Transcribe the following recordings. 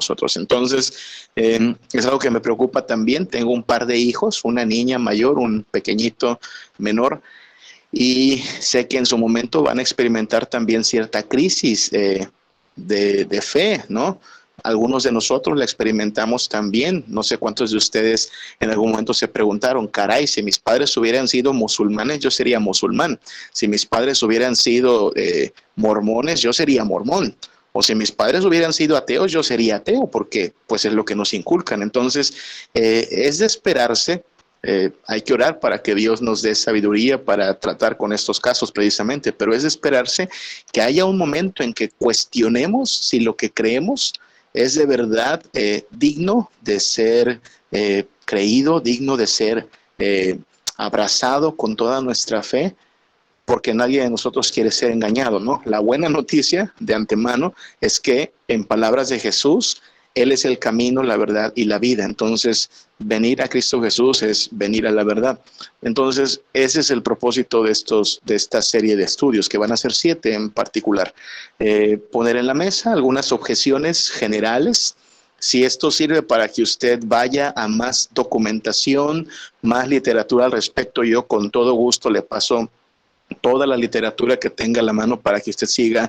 nosotros. Entonces, es algo que me preocupa también. Tengo un par de hijos, una niña mayor, un pequeñito menor, y sé que en su momento van a experimentar también cierta crisis de fe, ¿no? Algunos de nosotros la experimentamos también. No sé cuántos de ustedes en algún momento se preguntaron, caray, si mis padres hubieran sido musulmanes, yo sería musulmán. Si mis padres hubieran sido mormones, yo sería mormón. O si mis padres hubieran sido ateos, yo sería ateo, porque pues es lo que nos inculcan. Entonces, es de esperarse. Hay que orar para que Dios nos dé sabiduría para tratar con estos casos precisamente, pero es de esperarse que haya un momento en que cuestionemos si lo que creemos es de verdad digno de ser creído, digno de ser abrazado con toda nuestra fe, porque nadie de nosotros quiere ser engañado, ¿no? La buena noticia de antemano es que en palabras de Jesús, Él es el camino, la verdad y la vida. Entonces, venir a Cristo Jesús es venir a la verdad. Entonces, ese es el propósito de esta serie de estudios, que van a ser 7 en particular. Poner en la mesa algunas objeciones generales. Si esto sirve para que usted vaya a más documentación, más literatura al respecto, yo con todo gusto le paso toda la literatura que tenga a la mano para que usted siga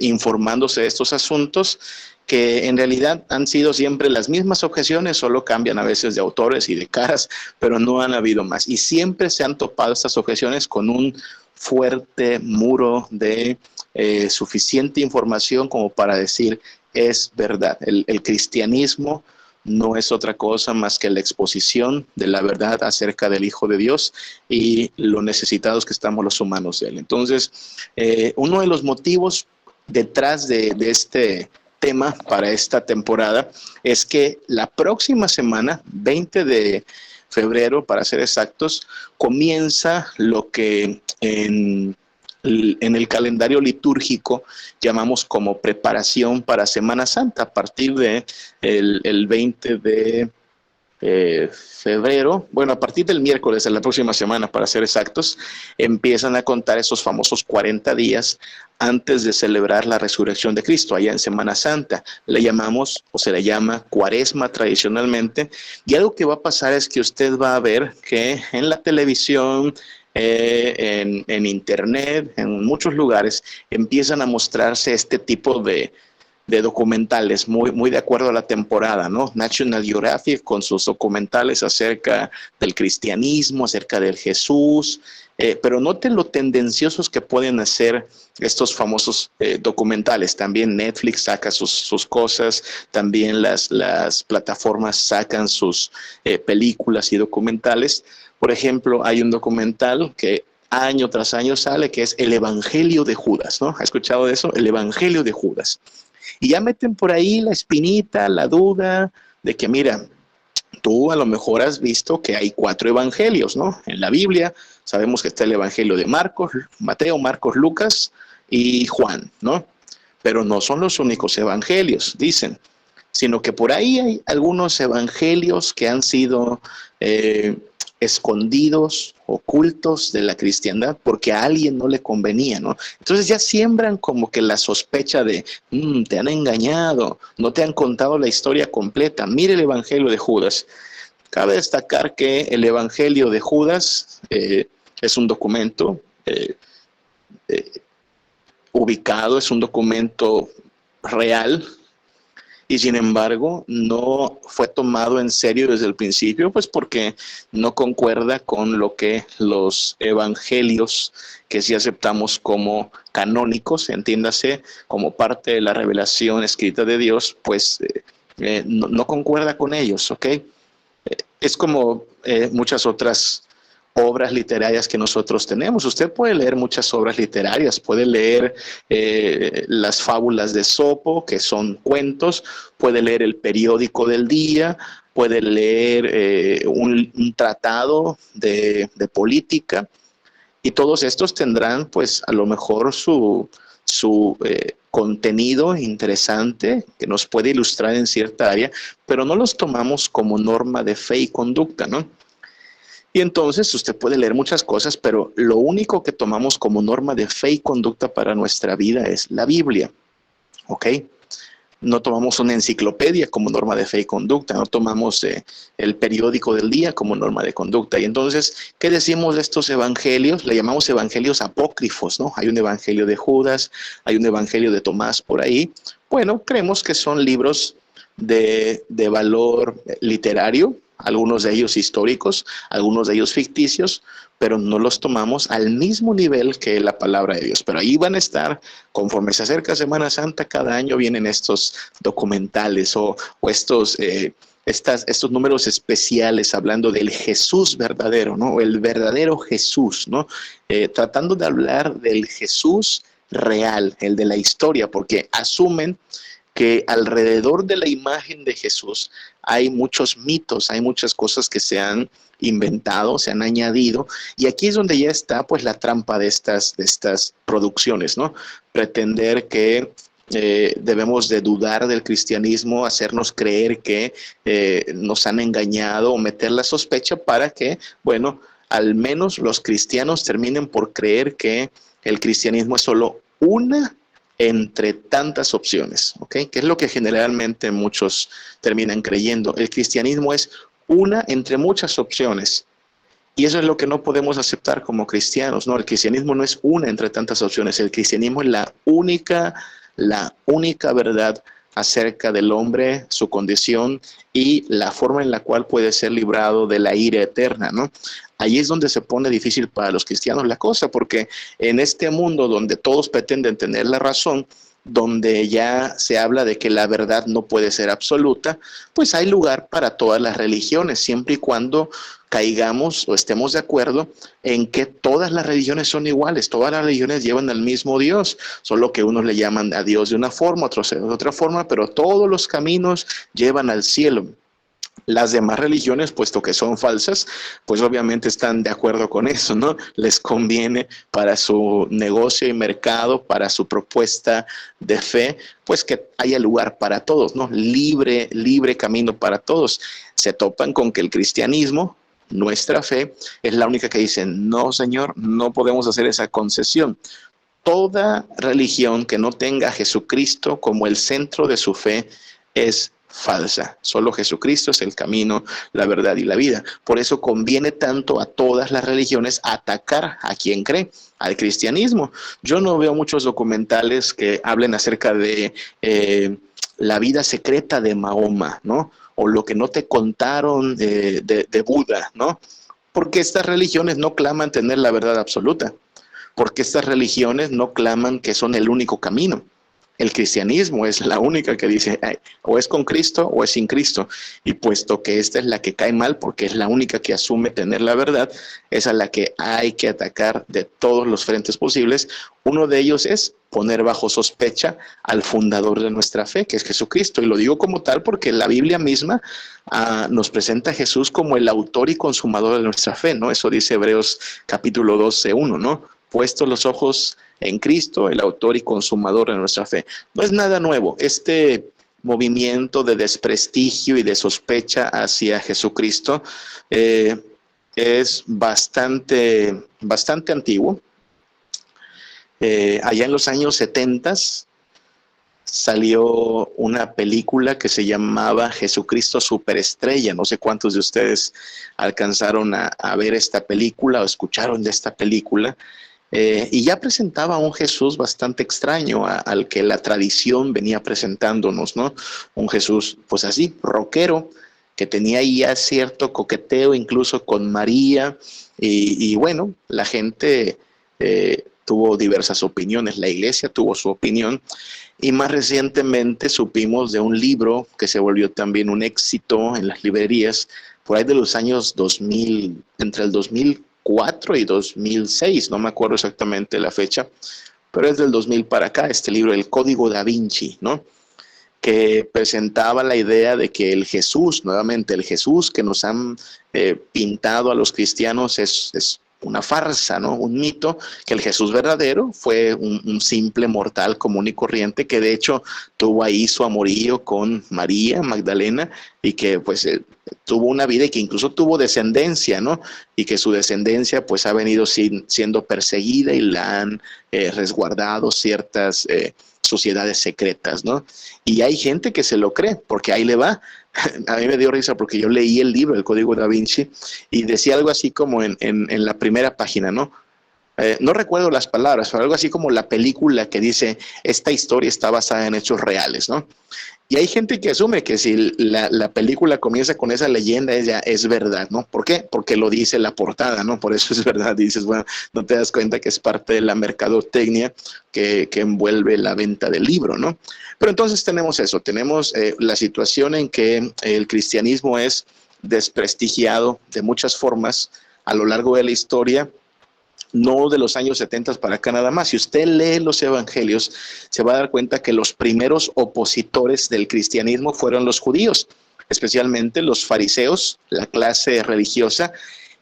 informándose de estos asuntos, que en realidad han sido siempre las mismas objeciones, solo cambian a veces de autores y de caras, pero no han habido más. Y siempre se han topado estas objeciones con un fuerte muro de suficiente información como para decir, es verdad. El cristianismo no es otra cosa más que la exposición de la verdad acerca del Hijo de Dios y lo necesitados que estamos los humanos de Él. Entonces, uno de los motivos detrás de este tema para esta temporada es que la próxima semana, 20 de febrero, para ser exactos, comienza lo que en el calendario litúrgico llamamos como preparación para Semana Santa. A partir de el 20 de febrero, bueno, a partir del miércoles de la próxima semana, para ser exactos, empiezan a contar esos famosos 40 días antes de celebrar la resurrección de Cristo, allá en Semana Santa. Le llamamos, o se le llama, Cuaresma tradicionalmente, y algo que va a pasar es que usted va a ver que en la televisión, en internet, en muchos lugares, empiezan a mostrarse este tipo de documentales, muy de acuerdo a la temporada, ¿no? National Geographic con sus documentales acerca del cristianismo, acerca del Jesús, pero noten lo tendenciosos que pueden hacer estos famosos documentales. También Netflix saca sus cosas, también las plataformas sacan sus películas y documentales. Por ejemplo, hay un documental que año tras año sale, que es El Evangelio de Judas, ¿no? ¿Ha escuchado de eso? El Evangelio de Judas. Y ya meten por ahí la espinita, la duda de que, mira, tú a lo mejor has visto que hay 4 evangelios, ¿no? En la Biblia sabemos que está el Evangelio de Marcos, Mateo, Marcos, Lucas y Juan, ¿no? Pero no son los únicos evangelios, dicen, sino que por ahí hay algunos evangelios que han sido escondidos, ocultos de la cristiandad, porque a alguien no le convenía, ¿no? Entonces ya siembran como que la sospecha de, te han engañado, no te han contado la historia completa. Mire el Evangelio de Judas. Cabe destacar que el Evangelio de Judas es un documento ubicado, es un documento real, y sin embargo no fue tomado en serio desde el principio, pues porque no concuerda con lo que los evangelios que sí aceptamos como canónicos, entiéndase, como parte de la revelación escrita de Dios, pues no concuerda con ellos, ¿ok? Es como muchas otras obras literarias que nosotros tenemos. Usted puede leer muchas obras literarias, puede leer las fábulas de Esopo, que son cuentos, puede leer el periódico del día, puede leer un tratado de política, y todos estos tendrán pues a lo mejor su contenido interesante que nos puede ilustrar en cierta área, pero no los tomamos como norma de fe y conducta, ¿no? Y entonces usted puede leer muchas cosas, pero lo único que tomamos como norma de fe y conducta para nuestra vida es la Biblia, ¿ok? no tomamos una enciclopedia como norma de fe y conducta, no tomamos el periódico del día como norma de conducta. Y entonces, ¿qué decimos de estos evangelios? Le llamamos evangelios apócrifos, ¿no? Hay un evangelio de Judas, hay un evangelio de Tomás por ahí. Bueno, creemos que son libros de valor literario, algunos de ellos históricos, algunos de ellos ficticios, pero no los tomamos al mismo nivel que la palabra de Dios. Pero ahí van a estar, conforme se acerca Semana Santa, cada año vienen estos documentales o estos números especiales hablando del Jesús verdadero, ¿no? El verdadero Jesús, ¿no? Tratando de hablar del Jesús real, el de la historia, porque asumen que alrededor de la imagen de Jesús hay muchos mitos, hay muchas cosas que se han inventado, se han añadido, y aquí es donde ya está pues la trampa de estas producciones, ¿no? Pretender que debemos de dudar del cristianismo, hacernos creer que nos han engañado o meter la sospecha para que, bueno, al menos los cristianos terminen por creer que el cristianismo es solo una entre tantas opciones, ¿ok? Que es lo que generalmente muchos terminan creyendo. El cristianismo es una entre muchas opciones. Y eso es lo que no podemos aceptar como cristianos, ¿no? El cristianismo no es una entre tantas opciones. El cristianismo es la única verdad acerca del hombre, su condición y la forma en la cual puede ser librado de la ira eterna, ¿no? Ahí es donde se pone difícil para los cristianos la cosa, porque en este mundo donde todos pretenden tener la razón, donde ya se habla de que la verdad no puede ser absoluta, pues hay lugar para todas las religiones, siempre y cuando caigamos o estemos de acuerdo en que todas las religiones son iguales, todas las religiones llevan al mismo Dios, solo que unos le llaman a Dios de una forma, otros de otra forma, pero todos los caminos llevan al cielo. Las demás religiones, puesto que son falsas, pues obviamente están de acuerdo con eso, ¿no? Les conviene para su negocio y mercado, para su propuesta de fe, pues que haya lugar para todos, ¿no? Libre camino para todos. Se topan con que el cristianismo, nuestra fe, es la única que dice, no, Señor, no podemos hacer esa concesión. Toda religión que no tenga a Jesucristo como el centro de su fe es falsa. Solo Jesucristo es el camino, la verdad y la vida. Por eso conviene tanto a todas las religiones atacar a quien cree, al cristianismo. Yo no veo muchos documentales que hablen acerca de la vida secreta de Mahoma, ¿no? O lo que no te contaron de Buda, ¿no? Porque estas religiones no claman tener la verdad absoluta. Porque estas religiones no claman que son el único camino. El cristianismo es la única que dice o es con Cristo o es sin Cristo. Y puesto que esta es la que cae mal porque es la única que asume tener la verdad, es a la que hay que atacar de todos los frentes posibles. Uno de ellos es poner bajo sospecha al fundador de nuestra fe, que es Jesucristo. Y lo digo como tal porque la Biblia misma nos presenta a Jesús como el autor y consumador de nuestra fe, ¿no? Eso dice Hebreos capítulo 12:1, ¿no? Puestos los ojos en Cristo, el autor y consumador de nuestra fe. No es nada nuevo. Este movimiento de desprestigio y de sospecha hacia Jesucristo es bastante antiguo. Allá en los años 70 salió una película que se llamaba Jesucristo Superestrella. No sé cuántos de ustedes alcanzaron a ver esta película o escucharon de esta película. Y ya presentaba un Jesús bastante extraño al que la tradición venía presentándonos, ¿no? Un Jesús, pues así, rockero, que tenía ya cierto coqueteo incluso con María. Y bueno, la gente tuvo diversas opiniones, la iglesia tuvo su opinión. Y más recientemente supimos de un libro que se volvió también un éxito en las librerías, por ahí de los años 2000, entre el 2004 y 2006, no me acuerdo exactamente la fecha, pero es del 2000 para acá, este libro, El Código Da Vinci, ¿no? Que presentaba la idea de que el Jesús, nuevamente el Jesús que nos han pintado a los cristianos es una farsa, ¿no? Un mito, que el Jesús verdadero fue un simple mortal común y corriente que de hecho tuvo ahí su amorío con María Magdalena y que pues tuvo una vida y que incluso tuvo descendencia, ¿no? Y que su descendencia pues ha venido siendo perseguida y la han resguardado ciertas sociedades secretas, ¿no? Y hay gente que se lo cree, porque ahí le va. A mí me dio risa porque yo leí el libro, el Código Da Vinci, y decía algo así como en la primera página, ¿no? No recuerdo las palabras, pero algo así como la película que dice, esta historia está basada en hechos reales, ¿no? Y hay gente que asume que si la película comienza con esa leyenda, ella es verdad, ¿no? ¿Por qué? Porque lo dice la portada, ¿no? Por eso es verdad. Dices, bueno, no te das cuenta que es parte de la mercadotecnia que envuelve la venta del libro, ¿no? Pero entonces tenemos eso, tenemos la situación en que el cristianismo es desprestigiado de muchas formas a lo largo de la historia, no de los años 70 para acá nada más. Si usted lee los evangelios, se va a dar cuenta que los primeros opositores del cristianismo fueron los judíos, especialmente los fariseos, la clase religiosa,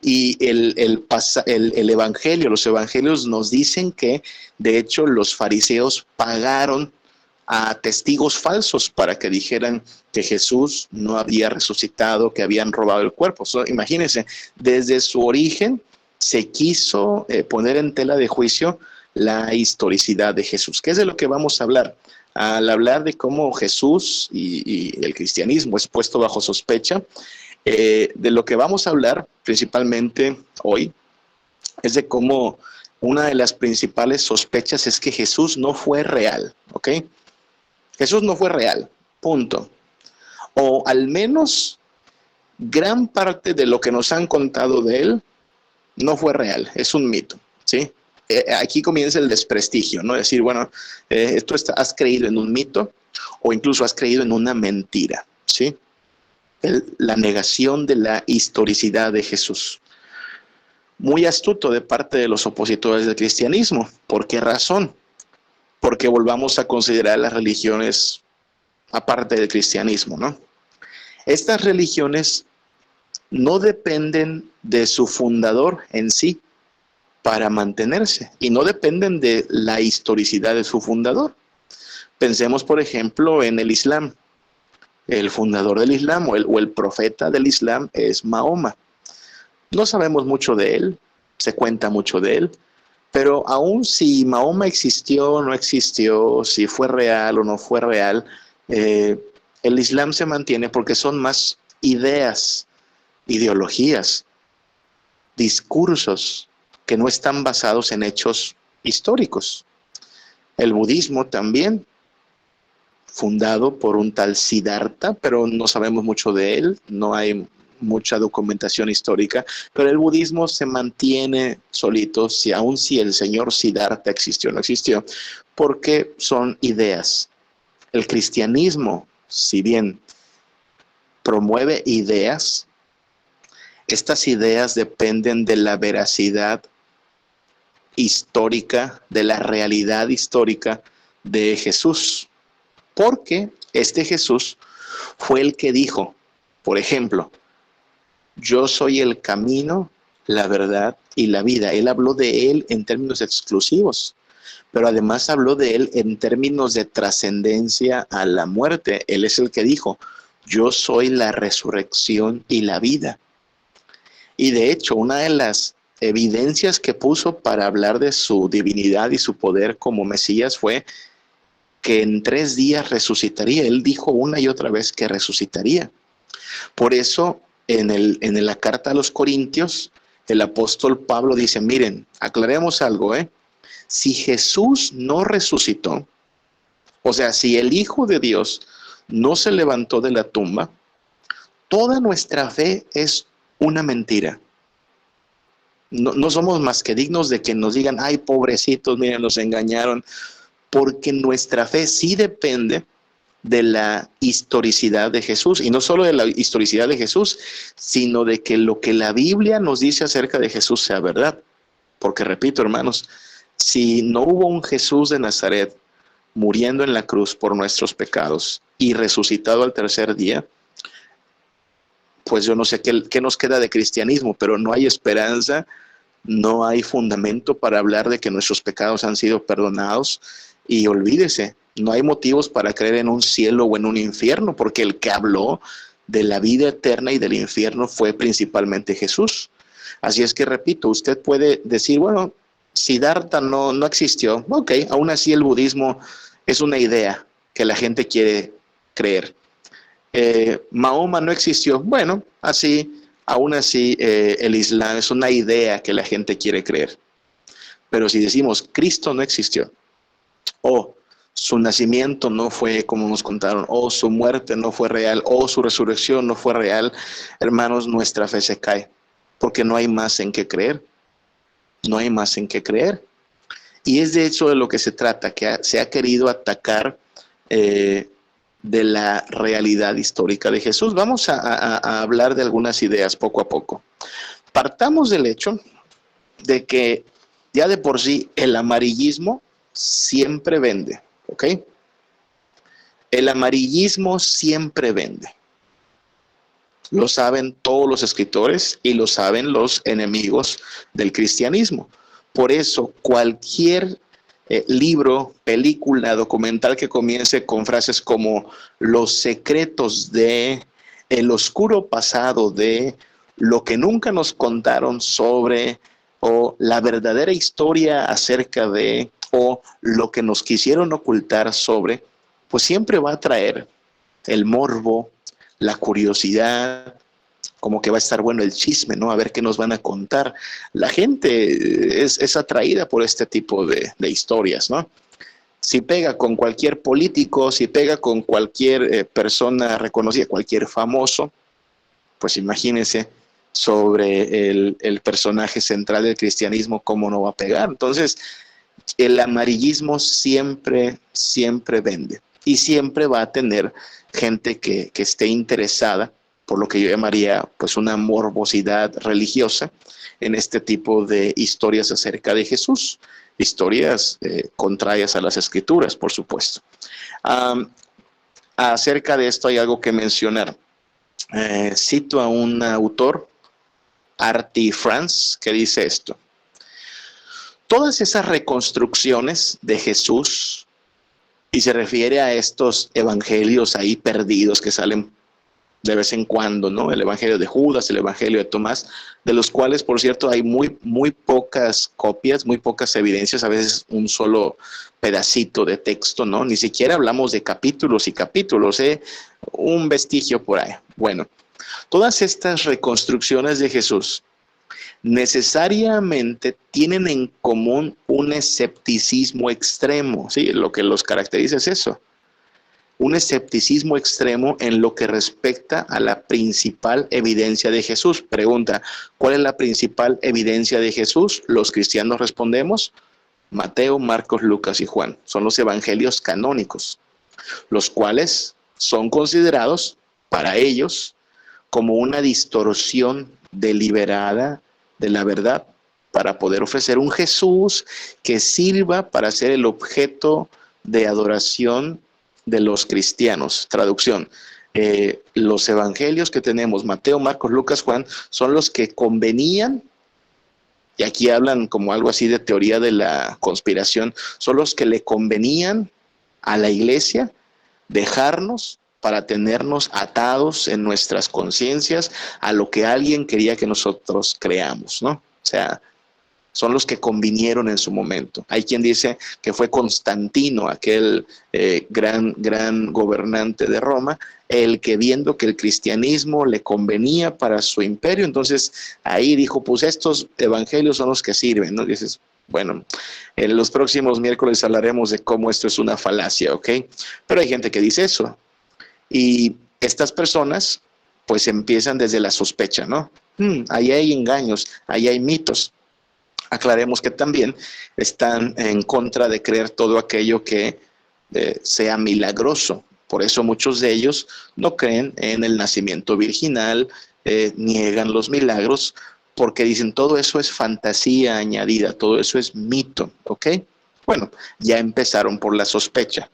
y el evangelio, los evangelios nos dicen que de hecho los fariseos pagaron a testigos falsos para que dijeran que Jesús no había resucitado, que habían robado el cuerpo. Imagínense, desde su origen se quiso poner en tela de juicio la historicidad de Jesús, que es de lo que vamos a hablar. Al hablar de cómo Jesús y el cristianismo es puesto bajo sospecha, de lo que vamos a hablar principalmente hoy es de cómo una de las principales sospechas es que Jesús no fue real, ¿ok? Jesús no fue real, punto. O al menos gran parte de lo que nos han contado de él no fue real, es un mito, ¿sí? Aquí comienza el desprestigio, ¿no? Decir, bueno, tú has creído en un mito o incluso has creído en una mentira, ¿sí? La negación de la historicidad de Jesús. Muy astuto de parte de los opositores del cristianismo. ¿Por qué razón? Porque volvamos a considerar las religiones aparte del cristianismo, ¿no? Estas religiones no dependen de su fundador en sí para mantenerse y no dependen de la historicidad de su fundador. Pensemos, por ejemplo, en el Islam. El fundador del Islam o el profeta del Islam es Mahoma. No sabemos mucho de él, se cuenta mucho de él, pero aun si Mahoma existió o no existió, si fue real o no fue real, el Islam se mantiene porque son más ideas, ideologías, discursos que no están basados en hechos históricos. El budismo también, fundado por un tal Siddhartha, pero no sabemos mucho de él, no hay mucha documentación histórica, pero el budismo se mantiene solito, aun si el señor Siddhartha existió o no existió, porque son ideas. El cristianismo, si bien promueve ideas, estas ideas dependen de la veracidad histórica, de la realidad histórica de Jesús. Porque este Jesús fue el que dijo, por ejemplo, yo soy el camino, la verdad y la vida. Él habló de él en términos exclusivos, pero además habló de él en términos de trascendencia a la muerte. Él es el que dijo, yo soy la resurrección y la vida. Y de hecho, una de las evidencias que puso para hablar de su divinidad y su poder como Mesías fue que en 3 días resucitaría. Él dijo una y otra vez que resucitaría. Por eso, en la carta a los Corintios, el apóstol Pablo dice, miren, aclaremos algo, si Jesús no resucitó, o sea, si el Hijo de Dios no se levantó de la tumba, toda nuestra fe es una mentira. No somos más que dignos de que nos digan, ay, pobrecitos, miren, nos engañaron, porque nuestra fe sí depende de la historicidad de Jesús, y no solo de la historicidad de Jesús, sino de que lo que la Biblia nos dice acerca de Jesús sea verdad. Porque repito, hermanos, si no hubo un Jesús de Nazaret muriendo en la cruz por nuestros pecados y resucitado al 3er día, pues yo no sé qué nos queda de cristianismo, pero no hay esperanza, no hay fundamento para hablar de que nuestros pecados han sido perdonados. Y olvídese, no hay motivos para creer en un cielo o en un infierno, porque el que habló de la vida eterna y del infierno fue principalmente Jesús. Así es que, repito, usted puede decir, bueno, Siddhartha no existió. Ok, aún así el budismo es una idea que la gente quiere creer. Mahoma no existió. Bueno, aún así el Islam es una idea que la gente quiere creer. Pero si decimos Cristo no existió, o su nacimiento no fue como nos contaron, o su muerte no fue real, o su resurrección no fue real, hermanos, nuestra fe se cae, porque no hay más en qué creer. No hay más en qué creer. Y es de hecho de lo que se trata, que se ha querido atacar de la realidad histórica de Jesús. Vamos a hablar de algunas ideas poco a poco. Partamos del hecho de que ya de por sí el amarillismo siempre vende, ¿ok? El amarillismo siempre vende. Lo saben todos los escritores y lo saben los enemigos del cristianismo. Por eso cualquier libro, película, documental que comience con frases como los secretos de el oscuro pasado de lo que nunca nos contaron sobre, o la verdadera historia acerca de, o lo que nos quisieron ocultar sobre, pues siempre va a traer el morbo, la curiosidad, como que va a estar bueno el chisme, ¿no? A ver qué nos van a contar. La gente es atraída por este tipo de historias, ¿no? Si pega con cualquier político, si pega con cualquier persona reconocida, cualquier famoso, pues imagínense sobre el personaje central del cristianismo, cómo no va a pegar. Entonces, el amarillismo siempre vende y siempre va a tener gente que esté interesada por lo que yo llamaría pues una morbosidad religiosa en este tipo de historias acerca de Jesús, historias contrarias a las escrituras, por supuesto. Acerca de esto hay algo que mencionar. Cito a un autor, R.T. France, que dice esto: todas esas reconstrucciones de Jesús, y se refiere a estos evangelios ahí perdidos que salen de vez en cuando, ¿no? El evangelio de Judas, el evangelio de Tomás, de los cuales, por cierto, hay muy pocas copias, muy pocas evidencias, a veces un solo pedacito de texto, ¿no? Ni siquiera hablamos de capítulos y capítulos, un vestigio por ahí. Bueno, todas estas reconstrucciones de Jesús necesariamente tienen en común un escepticismo extremo, ¿sí? Lo que los caracteriza es eso. Un escepticismo extremo en lo que respecta a la principal evidencia de Jesús. Pregunta, ¿cuál es la principal evidencia de Jesús? Los cristianos respondemos: Mateo, Marcos, Lucas y Juan. Son los evangelios canónicos, los cuales son considerados para ellos como una distorsión deliberada de la verdad para poder ofrecer un Jesús que sirva para ser el objeto de adoración de los cristianos. Traducción: los evangelios que tenemos, Mateo, Marcos, Lucas, Juan, son los que convenían, y aquí hablan como algo así de teoría de la conspiración, son los que le convenían a la iglesia dejarnos para tenernos atados en nuestras conciencias a lo que alguien quería que nosotros creamos, ¿no? O sea, son los que convinieron en su momento. Hay quien dice que fue Constantino, aquel gran gobernante de Roma, el que, viendo que el cristianismo le convenía para su imperio, entonces ahí dijo, pues estos evangelios son los que sirven, ¿no? Y dices, bueno, en los próximos miércoles hablaremos de cómo esto es una falacia, ¿ok? Pero hay gente que dice eso. Y estas personas pues empiezan desde la sospecha, ¿no? Ahí hay engaños, ahí hay mitos. Aclaremos que también están en contra de creer todo aquello que sea milagroso. Por eso muchos de ellos no creen en el nacimiento virginal, niegan los milagros, porque dicen todo eso es fantasía añadida, todo eso es mito, ¿ok? Bueno, ya empezaron por la sospecha.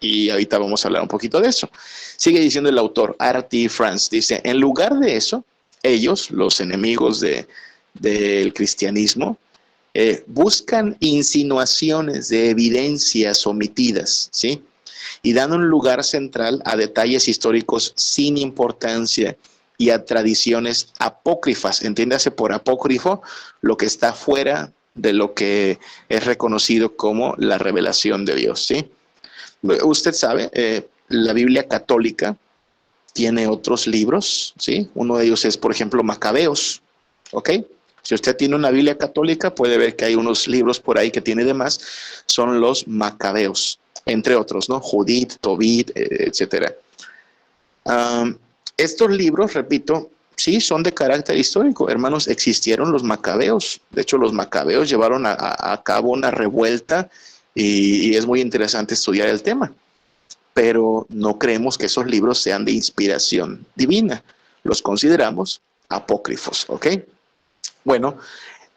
Y ahorita vamos a hablar un poquito de eso. Sigue diciendo el autor, R.T. France, dice, en lugar de eso, ellos, los enemigos del cristianismo, buscan insinuaciones de evidencias omitidas, ¿sí? y dan un lugar central a detalles históricos sin importancia y a tradiciones apócrifas. Entiéndase por apócrifo lo que está fuera de lo que es reconocido como la revelación de Dios, ¿sí? Usted sabe, la Biblia católica tiene otros libros, ¿sí? Uno de ellos es, por ejemplo, Macabeos, ¿ok? Si usted tiene una Biblia católica, puede ver que hay unos libros por ahí que tiene de más, son los Macabeos, entre otros, ¿no? Judith, Tobit, etcétera. Estos libros, repito, sí, son de carácter histórico. Hermanos, existieron los Macabeos. De hecho, los Macabeos llevaron a cabo una revuelta y es muy interesante estudiar el tema. Pero no creemos que esos libros sean de inspiración divina. Los consideramos apócrifos, ¿ok? Bueno,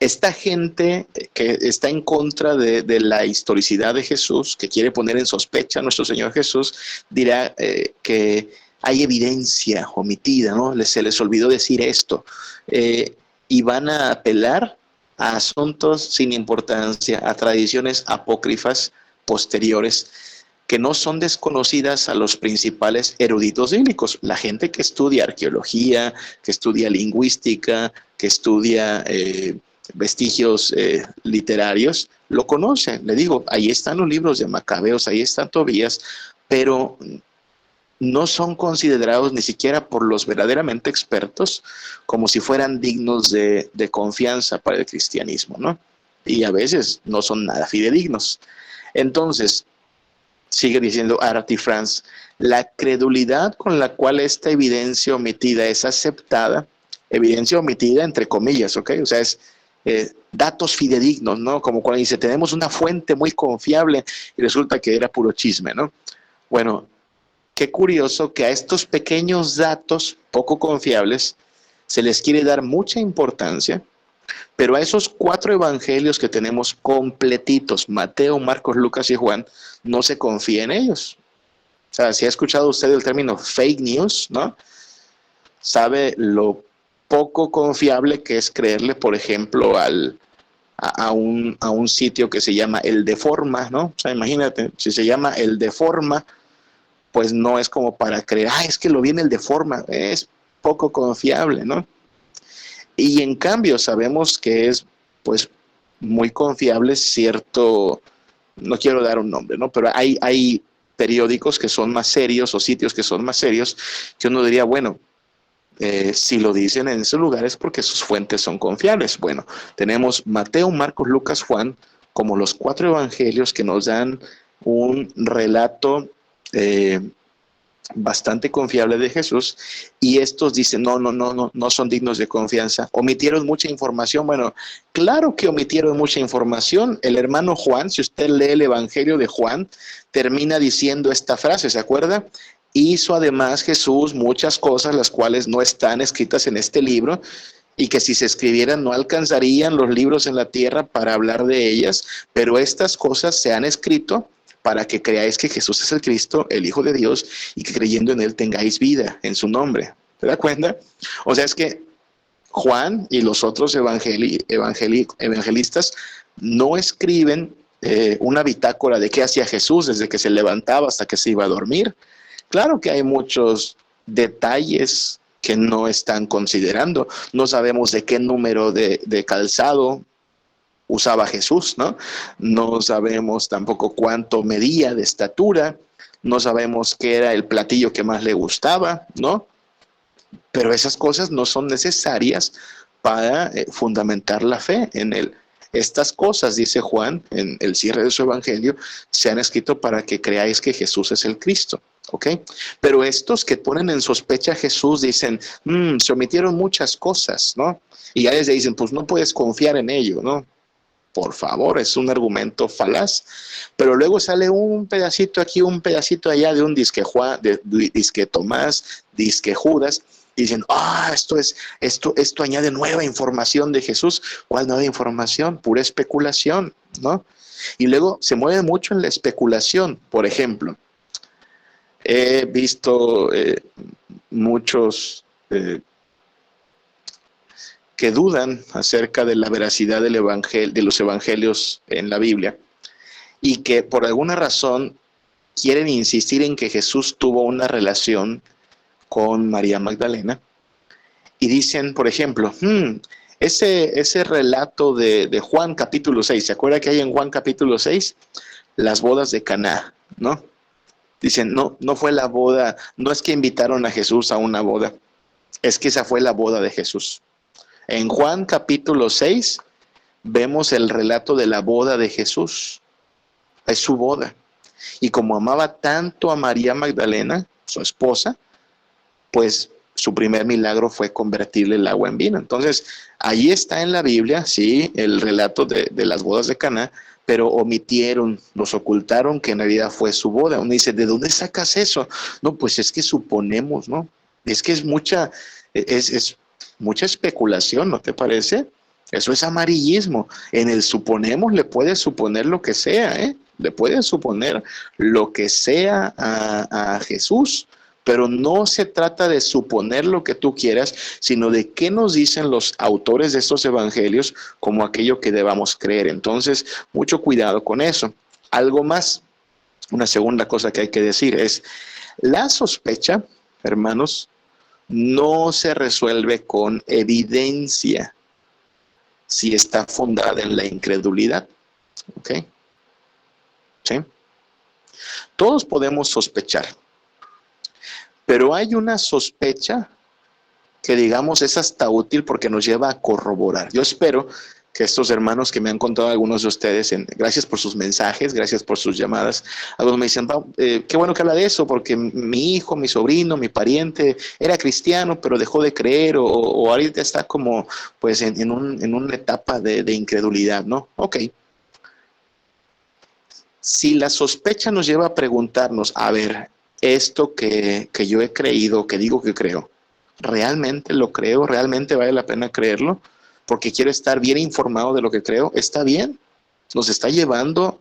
esta gente que está en contra de la historicidad de Jesús, que quiere poner en sospecha a nuestro Señor Jesús, dirá que hay evidencia omitida, ¿no? Se les olvidó decir esto. Y van a apelar a asuntos sin importancia, a tradiciones apócrifas posteriores que no son desconocidas a los principales eruditos bíblicos. La gente que estudia arqueología, que estudia lingüística, que estudia vestigios literarios, lo conoce. Le digo, ahí están los libros de Macabeos, ahí están Tobías, pero no son considerados ni siquiera por los verdaderamente expertos como si fueran dignos de confianza para el cristianismo, ¿no? Y a veces no son nada fidedignos. Entonces, sigue diciendo Arati France, la credulidad con la cual esta evidencia omitida es aceptada, evidencia omitida entre comillas, ¿ok? O sea, es datos fidedignos, ¿no? Como cuando dice, tenemos una fuente muy confiable y resulta que era puro chisme, ¿no? Bueno, qué curioso que a estos pequeños datos poco confiables se les quiere dar mucha importancia, pero a esos 4 evangelios que tenemos completitos, Mateo, Marcos, Lucas y Juan, no se confía en ellos. O sea, si ha escuchado usted el término fake news, ¿no? Sabe lo poco confiable que es creerle, por ejemplo, a un sitio que se llama El Deforma, ¿no? O sea, imagínate, si se llama El Deforma, pues no es como para creer, es que lo viene El Deforma, es poco confiable, ¿no? Y en cambio sabemos que es pues muy confiable cierto, no quiero dar un nombre, ¿no? Pero hay periódicos que son más serios o sitios que son más serios que uno diría, bueno, si lo dicen en ese lugar es porque sus fuentes son confiables. Bueno, tenemos Mateo, Marcos, Lucas, Juan como los 4 evangelios que nos dan un relato bastante confiable de Jesús, y estos dicen no son dignos de confianza, omitieron mucha información. Bueno, claro que omitieron mucha información. El hermano Juan, si usted lee el Evangelio de Juan, termina diciendo esta frase, ¿se acuerda? Hizo además Jesús muchas cosas las cuales no están escritas en este libro, y que si se escribieran no alcanzarían los libros en la tierra para hablar de ellas, pero estas cosas se han escrito para que creáis que Jesús es el Cristo, el Hijo de Dios, y que creyendo en Él tengáis vida en su nombre. ¿Se da cuenta? O sea, es que Juan y los otros evangelistas no escriben una bitácora de qué hacía Jesús desde que se levantaba hasta que se iba a dormir. Claro que hay muchos detalles que no están considerando. No sabemos de qué número de calzado usaba Jesús, ¿no? No sabemos tampoco cuánto medía de estatura, no sabemos qué era el platillo que más le gustaba, ¿no? Pero esas cosas no son necesarias para fundamentar la fe en él. Estas cosas, dice Juan en el cierre de su evangelio, se han escrito para que creáis que Jesús es el Cristo, ¿ok? Pero estos que ponen en sospecha a Jesús dicen, se omitieron muchas cosas, ¿no? Y ya les dicen, pues no puedes confiar en ello, ¿no? Por favor, es un argumento falaz. Pero luego sale un pedacito aquí, un pedacito allá de un disque Juan, disque Tomás, disque Judas, y dicen, esto añade nueva información de Jesús. ¿Cuál nueva información? Pura especulación, ¿no? Y luego se mueve mucho en la especulación. Por ejemplo, he visto muchos que dudan acerca de la veracidad del de los evangelios en la Biblia, y que por alguna razón quieren insistir en que Jesús tuvo una relación con María Magdalena y dicen, por ejemplo, ese relato de Juan capítulo 6, ¿se acuerda que hay en Juan capítulo 6? Las bodas de Caná, ¿no? Dicen, no, no fue la boda, no es que invitaron a Jesús a una boda, es que esa fue la boda de Jesús. En Juan capítulo 6 vemos el relato de la boda de Jesús, es su boda. Y como amaba tanto a María Magdalena, su esposa, pues su primer milagro fue convertirle el agua en vino. Entonces, ahí está en la Biblia, sí, el relato de las bodas de Caná, pero omitieron, los ocultaron que en realidad fue su boda. Uno dice, ¿de dónde sacas eso? No, pues es que suponemos, ¿no? Es que es mucha especulación, ¿no te parece? Eso es amarillismo. En el suponemos le puedes suponer lo que sea, ¿eh? Le puedes suponer lo que sea a Jesús, pero no se trata de suponer lo que tú quieras, sino de qué nos dicen los autores de estos evangelios como aquello que debamos creer. Entonces, mucho cuidado con eso. Algo más, una segunda cosa que hay que decir es, la sospecha, hermanos, no se resuelve con evidencia si está fundada en la incredulidad. ¿Ok? ¿Sí? Todos podemos sospechar, pero hay una sospecha que digamos es hasta útil porque nos lleva a corroborar. Yo espero que estos hermanos que me han contado algunos de ustedes, gracias por sus mensajes, gracias por sus llamadas, algunos me dicen, qué bueno que habla de eso, porque mi hijo, mi sobrino, mi pariente era cristiano, pero dejó de creer, o ahorita está como pues en una etapa de incredulidad, ¿no? Ok. Si la sospecha nos lleva a preguntarnos, a ver, esto que yo he creído, que digo que creo, ¿realmente lo creo? ¿Realmente vale la pena creerlo? Porque quiero estar bien informado de lo que creo. ¿Está bien? Nos está llevando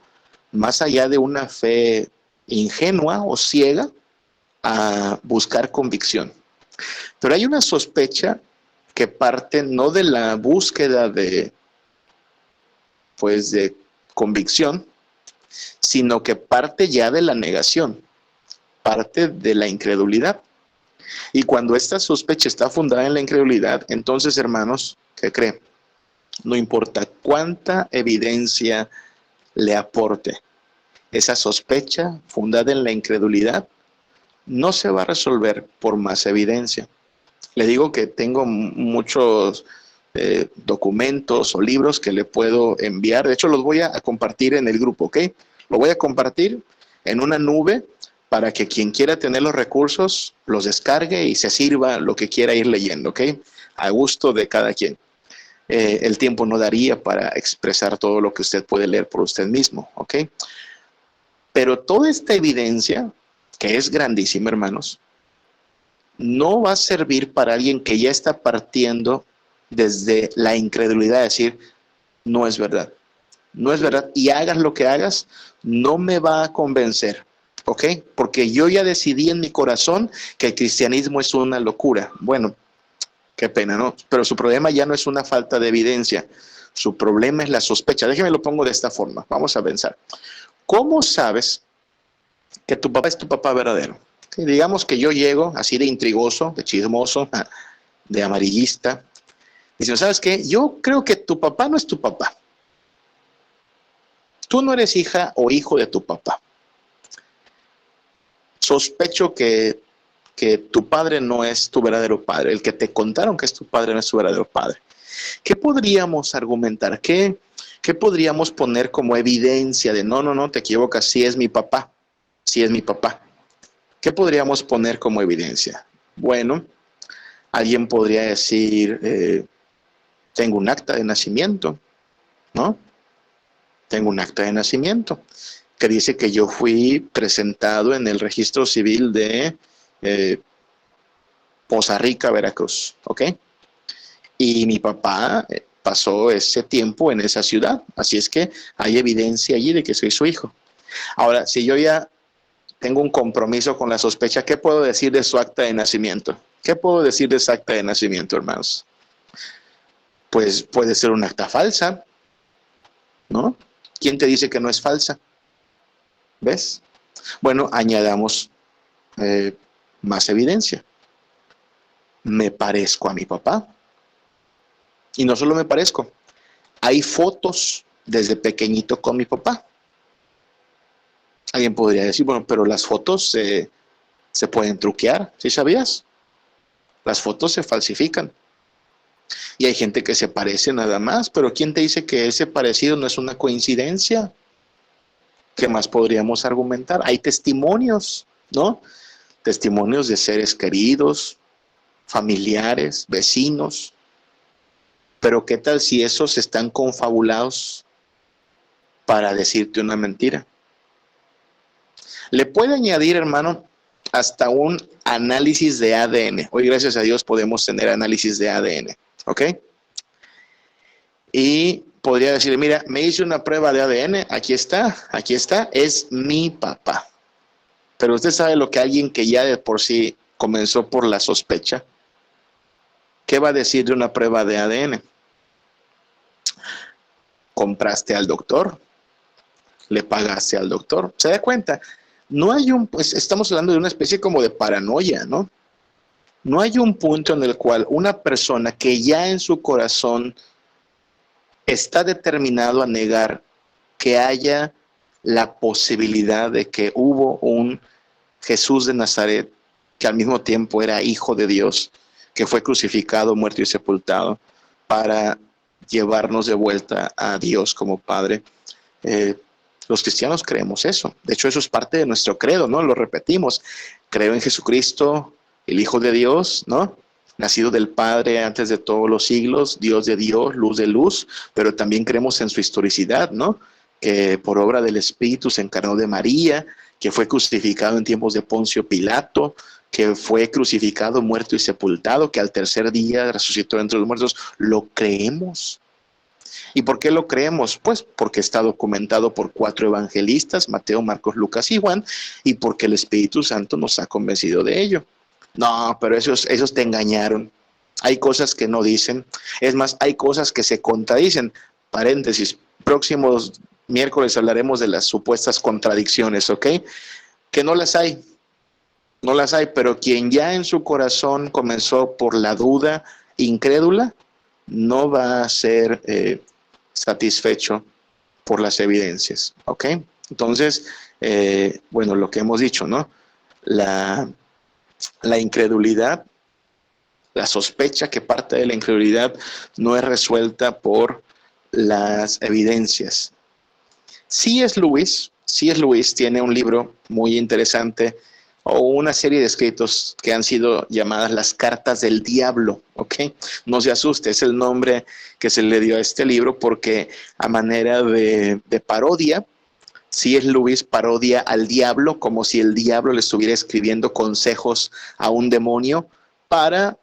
más allá de una fe ingenua o ciega a buscar convicción. Pero hay una sospecha que parte no de la búsqueda pues de convicción, sino que parte ya de la negación, parte de la incredulidad. Y cuando esta sospecha está fundada en la incredulidad, entonces, hermanos, ¿qué creen? No importa cuánta evidencia le aporte, esa sospecha fundada en la incredulidad no se va a resolver por más evidencia. Le digo que tengo muchos documentos o libros que le puedo enviar. De hecho, los voy a compartir en el grupo, ¿ok? Lo voy a compartir en una nube para que quien quiera tener los recursos los descargue y se sirva lo que quiera ir leyendo, ¿ok? A gusto de cada quien. El tiempo no daría para expresar todo lo que usted puede leer por usted mismo, ¿ok? Pero toda esta evidencia, que es grandísima, hermanos, no va a servir para alguien que ya está partiendo desde la incredulidad, de decir, no es verdad, no es verdad, y hagas lo que hagas, no me va a convencer, ¿ok? Porque yo ya decidí en mi corazón que el cristianismo es una locura. Bueno, qué pena, ¿no? Pero su problema ya no es una falta de evidencia, su problema es la sospecha. Déjeme lo pongo de esta forma, vamos a pensar. ¿Cómo sabes que tu papá es tu papá verdadero? Que digamos que yo llego así de intrigoso, de chismoso, de amarillista, diciendo, ¿sabes qué? Yo creo que tu papá no es tu papá. Tú no eres hija o hijo de tu papá. Sospecho que tu padre no es tu verdadero padre. El que te contaron que es tu padre no es tu verdadero padre. ¿Qué podríamos argumentar? ¿Qué podríamos poner como evidencia de no, te equivocas, sí es mi papá, sí es mi papá? ¿Qué podríamos poner como evidencia? Bueno, alguien podría decir, tengo un acta de nacimiento, ¿no? Tengo un acta de nacimiento que dice que yo fui presentado en el registro civil de Poza Rica, Veracruz, ¿ok? Y mi papá pasó ese tiempo en esa ciudad, así es que hay evidencia allí de que soy su hijo. Ahora, si yo ya tengo un compromiso con la sospecha, ¿qué puedo decir de su acta de nacimiento? ¿Qué puedo decir de esa acta de nacimiento, hermanos? Pues puede ser una acta falsa, ¿no? ¿Quién te dice que no es falsa? ¿Ves? Bueno, añadamos más evidencia. Me parezco a mi papá. Y no solo me parezco, hay fotos desde pequeñito con mi papá. Alguien podría decir, bueno, pero las fotos se pueden truquear, ¿sí sabías? Las fotos se falsifican. Y hay gente que se parece nada más, pero ¿quién te dice que ese parecido no es una coincidencia? ¿Qué más podríamos argumentar? Hay testimonios, ¿no? Testimonios de seres queridos, familiares, vecinos. Pero ¿qué tal si esos están confabulados para decirte una mentira? Le puede añadir, hermano, hasta un análisis de ADN. Hoy, gracias a Dios, podemos tener análisis de ADN, ¿ok? Y podría decir, mira, me hice una prueba de ADN, aquí está, es mi papá. Pero usted sabe lo que alguien que ya de por sí comenzó por la sospecha, ¿qué va a decir de una prueba de ADN? Compraste al doctor, le pagaste al doctor. ¿Se da cuenta? No hay pues estamos hablando de una especie como de paranoia, ¿no? No hay un punto en el cual una persona que ya en su corazón está determinado a negar que haya la posibilidad de que hubo un Jesús de Nazaret que al mismo tiempo era hijo de Dios, que fue crucificado, muerto y sepultado para llevarnos de vuelta a Dios como Padre. Los cristianos creemos eso. De hecho, eso es parte de nuestro credo, ¿no? Lo repetimos. Creo en Jesucristo, el Hijo de Dios, ¿no? Nacido del Padre antes de todos los siglos, Dios de Dios, luz de luz, pero también creemos en su historicidad, ¿no? Que por obra del Espíritu se encarnó de María, que fue crucificado en tiempos de Poncio Pilato, que fue crucificado, muerto y sepultado, que al tercer día resucitó entre los muertos. Lo creemos. ¿Y por qué lo creemos? Pues porque está documentado por 4 evangelistas, Mateo, Marcos, Lucas y Juan, y porque el Espíritu Santo nos ha convencido de ello. No, pero esos te engañaron. Hay cosas que no dicen. Es más, hay cosas que se contradicen. Paréntesis, próximos miércoles hablaremos de las supuestas contradicciones, ¿ok? Que no las hay. No las hay, pero quien ya en su corazón comenzó por la duda incrédula, no va a ser satisfecho por las evidencias, ¿ok? Entonces, bueno, lo que hemos dicho, ¿no? La incredulidad, la sospecha que parte de la incredulidad no es resuelta por las evidencias. C.S. Lewis tiene un libro muy interesante o una serie de escritos que han sido llamadas las cartas del diablo, ¿ok? No se asuste, es el nombre que se le dio a este libro porque a manera de parodia, C.S. Lewis parodia al diablo como si el diablo le estuviera escribiendo consejos a un demonio para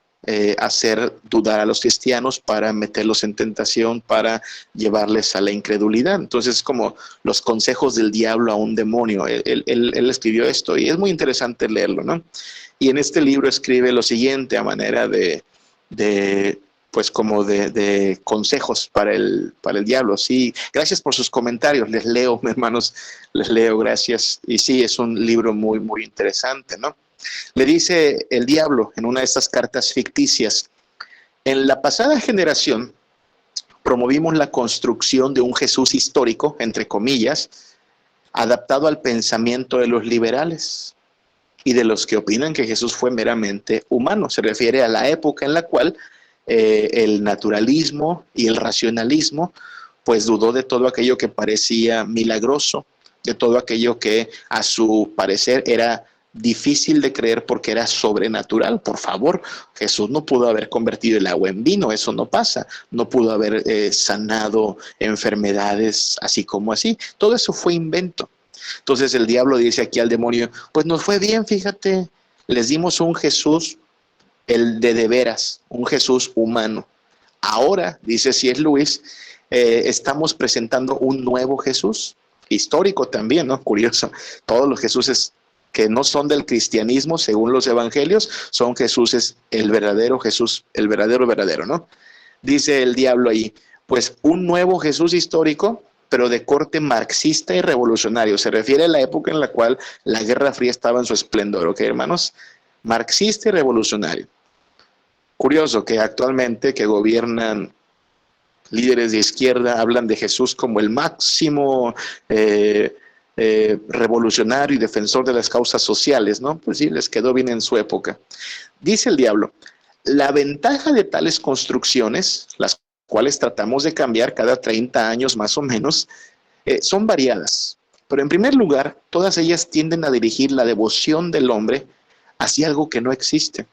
hacer dudar a los cristianos, para meterlos en tentación, para llevarles a la incredulidad. Entonces, como los consejos del diablo a un demonio. Él escribió esto y es muy interesante leerlo, ¿no? Y en este libro escribe lo siguiente a manera de consejos para el diablo. Sí, gracias por sus comentarios, les leo, hermanos, les leo, gracias. Y sí, es un libro muy, muy interesante, ¿no? Le dice el diablo en una de estas cartas ficticias: en la pasada generación promovimos la construcción de un Jesús histórico, entre comillas, adaptado al pensamiento de los liberales y de los que opinan que Jesús fue meramente humano. Se refiere a la época en la cual el naturalismo y el racionalismo pues dudó de todo aquello que parecía milagroso, de todo aquello que a su parecer era difícil de creer porque era sobrenatural. Por favor, Jesús no pudo haber convertido el agua en vino, eso no pasa. No pudo haber sanado enfermedades así como así. Todo eso fue invento. Entonces el diablo dice aquí al demonio: pues nos fue bien, fíjate, les dimos un Jesús, el de veras, un Jesús humano. Ahora, dice C.S. Lewis, estamos presentando un nuevo Jesús, histórico también, ¿no? Curioso, todos los Jesuses que no son del cristianismo, según los evangelios, son Jesús, el verdadero Jesús, el verdadero, ¿no? Dice el diablo ahí, pues un nuevo Jesús histórico pero de corte marxista y revolucionario. Se refiere a la época en la cual la Guerra Fría estaba en su esplendor, ¿ok, hermanos? Marxista y revolucionario. Curioso que actualmente que gobiernan líderes de izquierda hablan de Jesús como el máximo revolucionario y defensor de las causas sociales, ¿no? Pues sí, les quedó bien en su época. Dice el diablo, la ventaja de tales construcciones, las cuales tratamos de cambiar cada 30 años más o menos, son variadas. Pero en primer lugar, todas ellas tienden a dirigir la devoción del hombre hacia algo que no existe.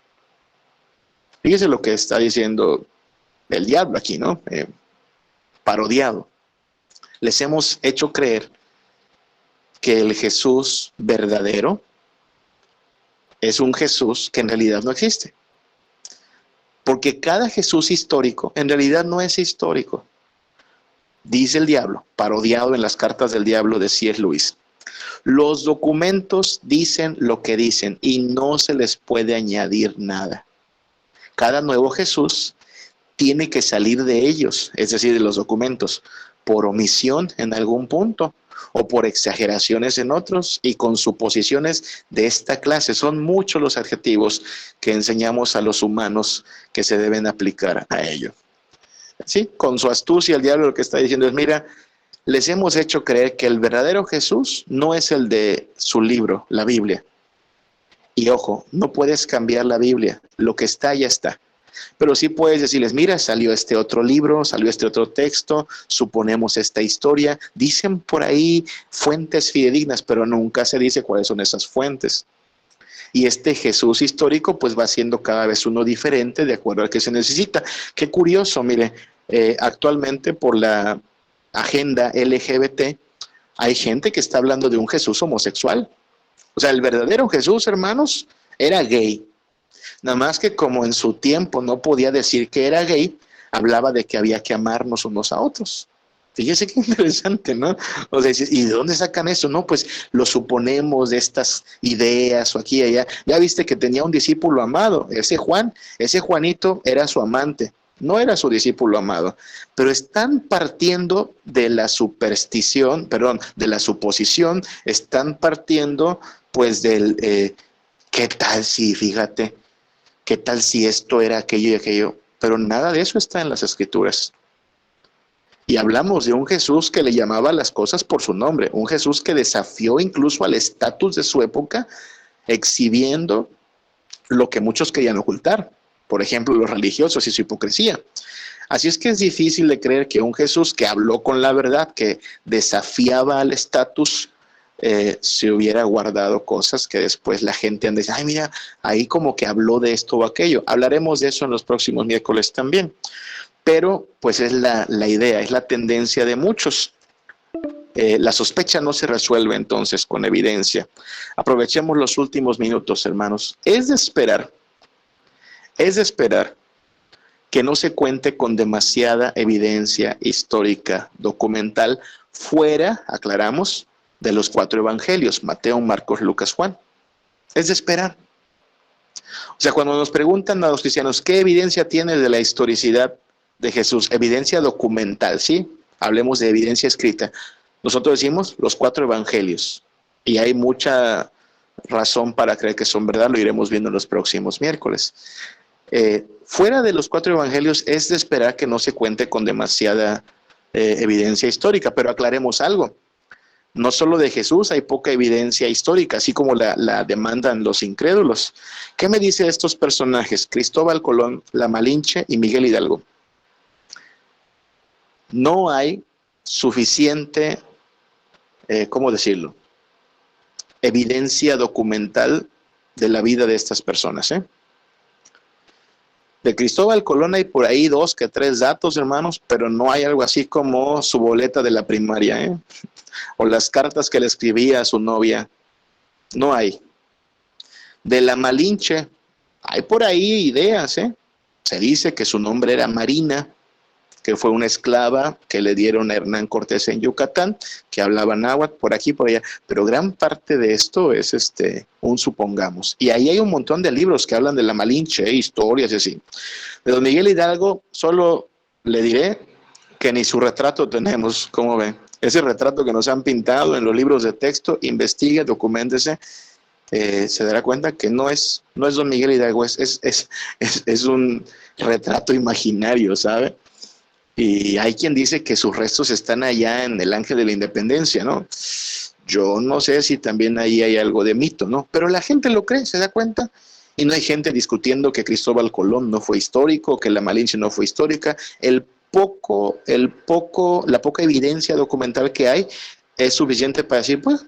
Fíjese lo que está diciendo el diablo aquí, ¿no? Parodiado. Les hemos hecho creer que el Jesús verdadero es un Jesús que en realidad no existe. Porque cada Jesús histórico en realidad no es histórico. Dice el diablo, parodiado en las cartas del diablo de C.S. Lewis. Los documentos dicen lo que dicen y no se les puede añadir nada. Cada nuevo Jesús tiene que salir de ellos, es decir, de los documentos, por omisión en algún punto o por exageraciones en otros y con suposiciones de esta clase. Son muchos los adjetivos que enseñamos a los humanos que se deben aplicar a ello. ¿Sí? Con su astucia el diablo lo que está diciendo es, mira, les hemos hecho creer que el verdadero Jesús no es el de su libro, la Biblia. Y ojo, no puedes cambiar la Biblia, lo que está ya está. Pero sí puedes decirles, mira, salió este otro libro, salió este otro texto, suponemos esta historia. Dicen por ahí fuentes fidedignas, pero nunca se dice cuáles son esas fuentes. Y este Jesús histórico pues va siendo cada vez uno diferente de acuerdo al que se necesita. Qué curioso, mire, actualmente por la agenda LGBT hay gente que está hablando de un Jesús homosexual. O sea, el verdadero Jesús, hermanos, era gay. Nada más que como en su tiempo no podía decir que era gay, hablaba de que había que amarnos unos a otros. Fíjese qué interesante, ¿no? O sea, ¿y de dónde sacan eso? No, pues lo suponemos de estas ideas o aquí y allá. Ya viste que tenía un discípulo amado, ese Juanito era su amante, no era su discípulo amado. Pero están partiendo de la superstición, perdón, de la suposición, están partiendo pues del, ¿qué tal si, fíjate, qué tal si esto era aquello y aquello? Pero nada de eso está en las Escrituras. Y hablamos de un Jesús que le llamaba las cosas por su nombre, un Jesús que desafió incluso al estatus de su época, exhibiendo lo que muchos querían ocultar, por ejemplo, los religiosos y su hipocresía. Así es que es difícil de creer que un Jesús que habló con la verdad, que desafiaba al estatus, se hubiera guardado cosas que después la gente anda diciendo, ay, mira, ahí como que habló de esto o aquello. Hablaremos de eso en los próximos miércoles también. Pero pues es la idea, es la tendencia de muchos. La sospecha no se resuelve entonces con evidencia. Aprovechemos los últimos minutos, hermanos. Es de esperar que no se cuente con demasiada evidencia histórica, documental, fuera, aclaramos, de los 4 evangelios, Mateo, Marcos, Lucas, Juan. Es de esperar. O sea, cuando nos preguntan a los cristianos, ¿qué evidencia tiene de la historicidad de Jesús? Evidencia documental, ¿sí? Hablemos de evidencia escrita. Nosotros decimos los 4 evangelios. Y hay mucha razón para creer que son verdad, lo iremos viendo en los próximos miércoles. Fuera de los 4 evangelios es de esperar que no se cuente con demasiada evidencia histórica, pero aclaremos algo. No solo de Jesús hay poca evidencia histórica, así como la demandan los incrédulos. ¿Qué me dice de estos personajes? Cristóbal Colón, La Malinche y Miguel Hidalgo. No hay suficiente, ¿cómo decirlo?, evidencia documental de la vida de estas personas, De Cristóbal Colón hay por ahí 2 que 3 datos, hermanos, pero no hay algo así como su boleta de la primaria, o las cartas que le escribía a su novia. No hay. De la Malinche hay por ahí ideas, Se dice que su nombre era Marina, que fue una esclava que le dieron a Hernán Cortés en Yucatán, que hablaba náhuatl por aquí, por allá, pero gran parte de esto es un supongamos. Y ahí hay un montón de libros que hablan de la Malinche, historias y así. De don Miguel Hidalgo, solo le diré que ni su retrato tenemos, ¿cómo ven? Ese retrato que nos han pintado en los libros de texto, investigue, documéntese, se dará cuenta que no es don Miguel Hidalgo, es un retrato imaginario, ¿sabe? Y hay quien dice que sus restos están allá en el Ángel de la Independencia, ¿no? Yo no sé si también ahí hay algo de mito, ¿no? Pero la gente lo cree, ¿se da cuenta? Y no hay gente discutiendo que Cristóbal Colón no fue histórico, que la Malinche no fue histórica. La poca evidencia documental que hay es suficiente para decir, pues,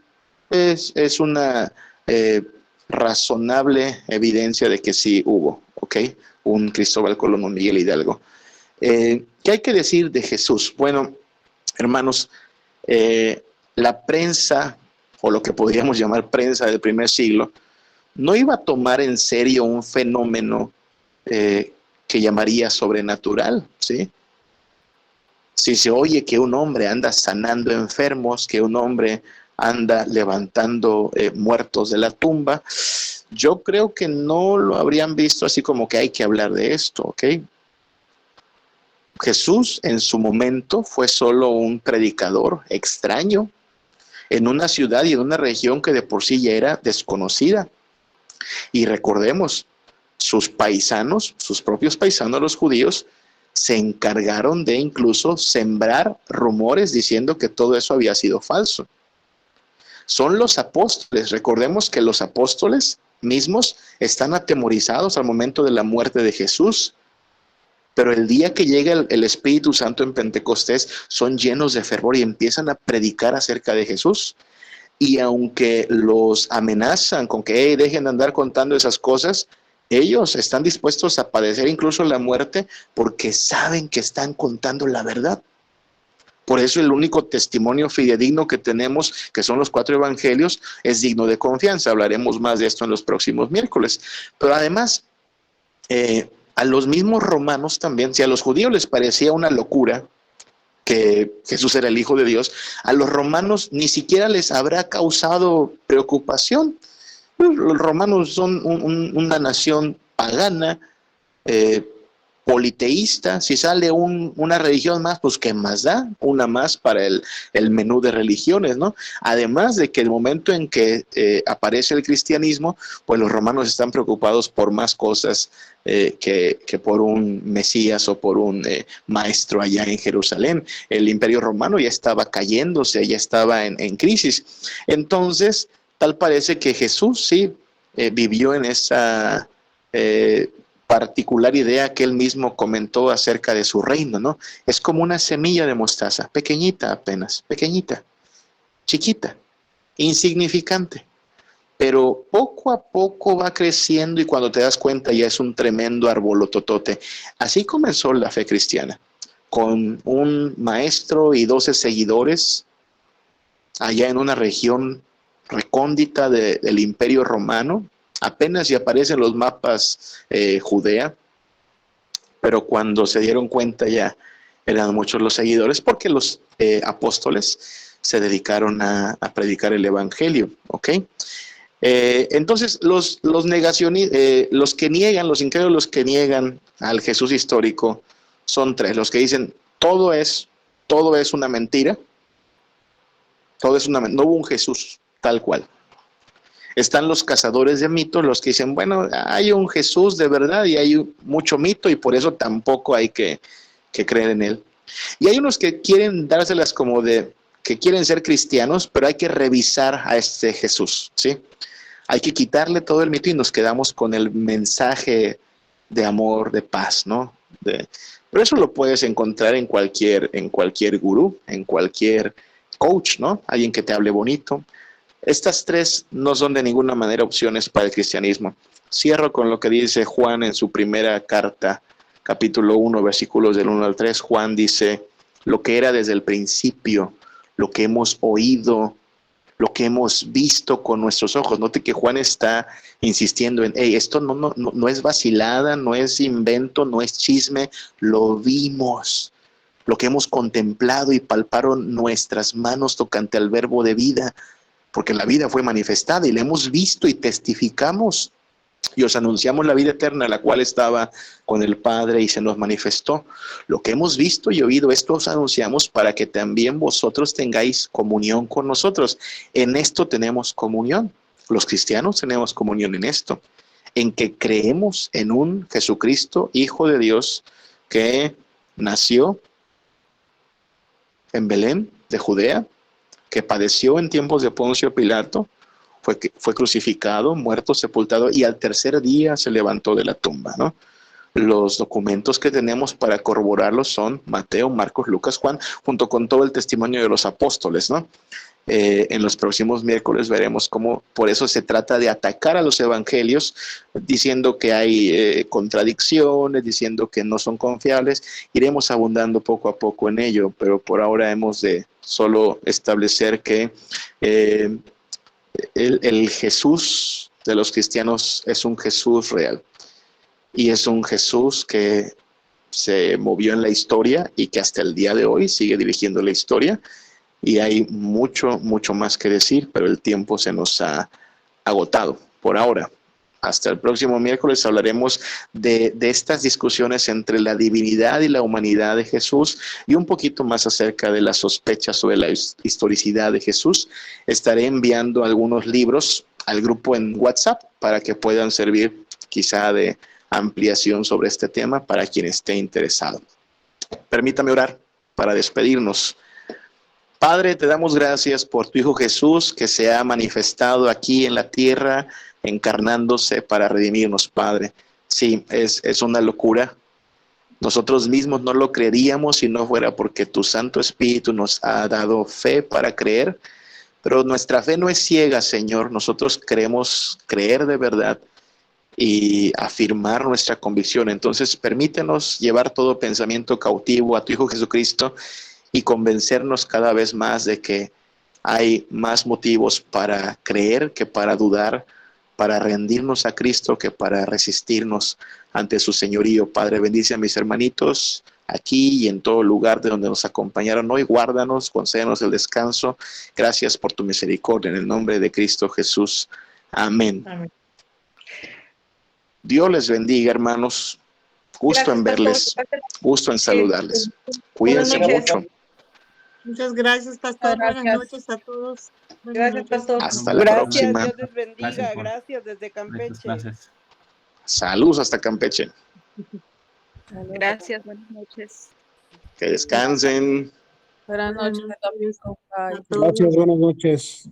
es una eh, razonable evidencia de que sí hubo, ¿ok? Un Cristóbal Colón, un Miguel Hidalgo. ¿Qué hay que decir de Jesús? Bueno, hermanos, la prensa, o lo que podríamos llamar prensa del primer siglo, no iba a tomar en serio un fenómeno que llamaría sobrenatural, ¿sí? Si se oye que un hombre anda sanando enfermos, que un hombre anda levantando muertos de la tumba, yo creo que no lo habrían visto así como que hay que hablar de esto, ¿ok? Jesús en su momento fue solo un predicador extraño en una ciudad y en una región que de por sí ya era desconocida. Y recordemos, sus paisanos, sus propios paisanos, los judíos, se encargaron de incluso sembrar rumores diciendo que todo eso había sido falso. Son los apóstoles, recordemos que los apóstoles mismos están atemorizados al momento de la muerte de Jesús. Pero el día que llega el Espíritu Santo en Pentecostés, son llenos de fervor y empiezan a predicar acerca de Jesús. Y aunque los amenazan con que hey, dejen de andar contando esas cosas, ellos están dispuestos a padecer incluso la muerte porque saben que están contando la verdad. Por eso el único testimonio fidedigno que tenemos, que son los 4 evangelios, es digno de confianza. Hablaremos más de esto en los próximos miércoles. Pero además, a los mismos romanos también, si a los judíos les parecía una locura que Jesús era el Hijo de Dios, a los romanos ni siquiera les habrá causado preocupación. Los romanos son una nación pagana, politeísta. Si sale una religión más, pues ¿qué más da? Una más para el menú de religiones, ¿no? Además de que el momento en que aparece el cristianismo, pues los romanos están preocupados por más cosas que por un Mesías o por un maestro allá en Jerusalén. El imperio romano ya estaba cayéndose, ya estaba en crisis. Entonces, tal parece que Jesús sí vivió en esa particular idea que él mismo comentó acerca de su reino, ¿no? Es como una semilla de mostaza, pequeñita apenas, pequeñita, chiquita, insignificante, pero poco a poco va creciendo y cuando te das cuenta ya es un tremendo arbolototote. Así comenzó la fe cristiana, con un maestro y 12 seguidores allá en una región recóndita del Imperio Romano. Apenas si aparecen los mapas Judea, pero cuando se dieron cuenta ya eran muchos los seguidores porque los apóstoles se dedicaron a predicar el evangelio, ¿ok? Entonces los que niegan, los incrédulos que niegan al Jesús histórico son 3, los que dicen todo es una mentira, no hubo un Jesús tal cual. Están los cazadores de mitos, los que dicen, bueno, hay un Jesús de verdad y hay mucho mito y por eso tampoco hay que creer en él. Y hay unos que quieren dárselas como que quieren ser cristianos, pero hay que revisar a este Jesús, ¿sí? Hay que quitarle todo el mito y nos quedamos con el mensaje de amor, de paz, ¿no? Pero eso lo puedes encontrar en cualquier gurú, en cualquier coach, ¿no? Alguien que te hable bonito. Estas 3 no son de ninguna manera opciones para el cristianismo. Cierro con lo que dice Juan en su primera carta, capítulo 1, versículos del 1 al 3. Juan dice, lo que era desde el principio, lo que hemos oído, lo que hemos visto con nuestros ojos. Note que Juan está insistiendo en, hey, esto no es vacilada, no es invento, no es chisme, lo vimos. Lo que hemos contemplado y palparon nuestras manos tocante al verbo de vida, porque la vida fue manifestada y la hemos visto y testificamos y os anunciamos la vida eterna, la cual estaba con el Padre y se nos manifestó. Lo que hemos visto y oído, esto os anunciamos para que también vosotros tengáis comunión con nosotros. En esto tenemos comunión. Los cristianos tenemos comunión en esto, en que creemos en un Jesucristo, Hijo de Dios, que nació en Belén de Judea, que padeció en tiempos de Poncio Pilato, fue crucificado, muerto, sepultado y al tercer día se levantó de la tumba, ¿no? Los documentos que tenemos para corroborarlo son Mateo, Marcos, Lucas, Juan, junto con todo el testimonio de los apóstoles, ¿no? En los próximos miércoles veremos cómo por eso se trata de atacar a los evangelios, diciendo que hay contradicciones, diciendo que no son confiables. Iremos abundando poco a poco en ello, pero por ahora hemos de solo establecer que el Jesús de los cristianos es un Jesús real y es un Jesús que se movió en la historia y que hasta el día de hoy sigue dirigiendo la historia. Y hay mucho, mucho más que decir, pero el tiempo se nos ha agotado por ahora. Hasta el próximo miércoles hablaremos de estas discusiones entre la divinidad y la humanidad de Jesús y un poquito más acerca de las sospechas sobre la historicidad de Jesús. Estaré enviando algunos libros al grupo en WhatsApp para que puedan servir quizá de ampliación sobre este tema para quien esté interesado. Permítame orar para despedirnos. Padre, te damos gracias por tu Hijo Jesús que se ha manifestado aquí en la tierra, encarnándose para redimirnos, Padre. Sí, es una locura. Nosotros mismos no lo creeríamos si no fuera porque tu Santo Espíritu nos ha dado fe para creer, pero nuestra fe no es ciega, Señor. Nosotros queremos creer de verdad y afirmar nuestra convicción. Entonces, permítenos llevar todo pensamiento cautivo a tu Hijo Jesucristo y convencernos cada vez más de que hay más motivos para creer que para dudar, para rendirnos a Cristo que para resistirnos ante su señorío. Padre, bendice a mis hermanitos aquí y en todo lugar de donde nos acompañaron hoy. Guárdanos, concédenos el descanso. Gracias por tu misericordia en el nombre de Cristo Jesús. Amén. Amén. Dios les bendiga, hermanos. Gusto en verles, gusto en saludarles. Cuídense mucho. Muchas gracias, pastor. Gracias. Buenas noches a todos. Buenas Gracias, noches. pastor. Hasta la Gracias, próxima. Dios les bendiga. Gracias por- Gracias desde Campeche. Gracias. Saludos hasta Campeche. Gracias, buenas noches. Que descansen. Buenas noches A Bye. todos. Gracias, buenas noches.